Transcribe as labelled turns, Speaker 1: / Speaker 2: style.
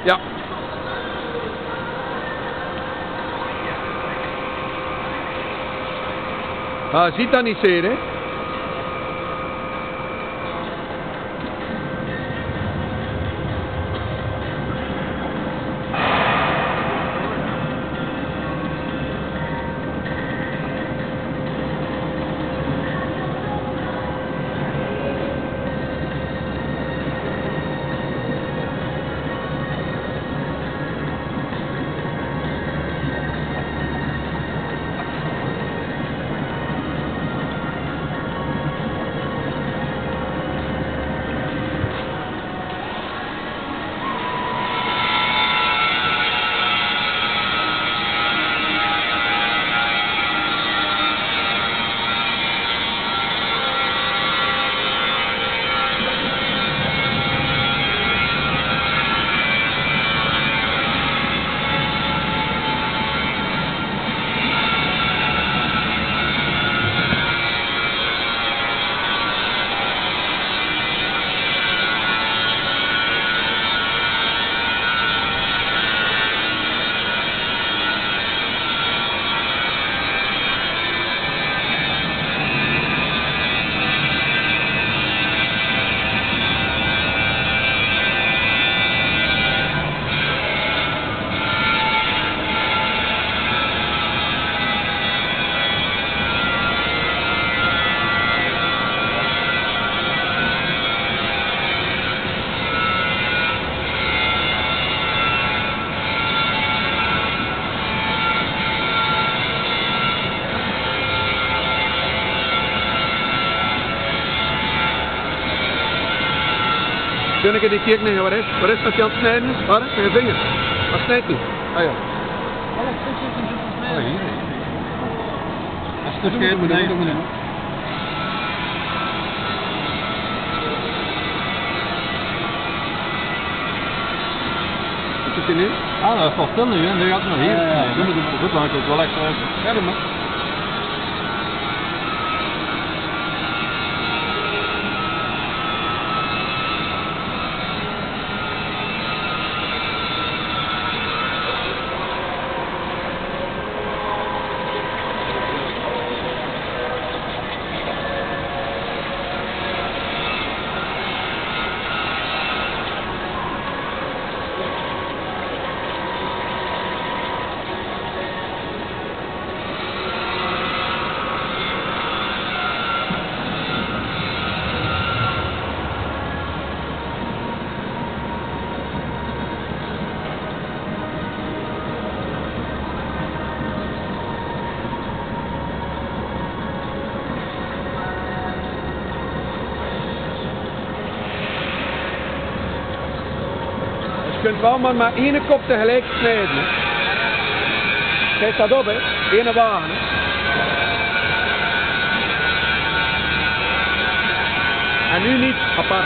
Speaker 1: Ja. Ah, ziet dat niet zeer, hè? Kun ik die keer niet, waar is dat je aan het snijden is? Waar is je vinger? Wat snijdt hij? Ah ja.
Speaker 2: Alle stukjes die zitten snijden.
Speaker 1: Oh, hier.
Speaker 2: Een stukje beneden.
Speaker 1: Wat zit hij nu?
Speaker 2: Ah, dat is wel stil nu, hè? Nu gaat het nog hier. Doe het goed, dan heb ik het wel extra uit.
Speaker 1: Ja, doe maar. Je kunt wel maar één kop tegelijk snijden. Kijk dat op, hè? Eén wagen. Hè? En nu niet apart.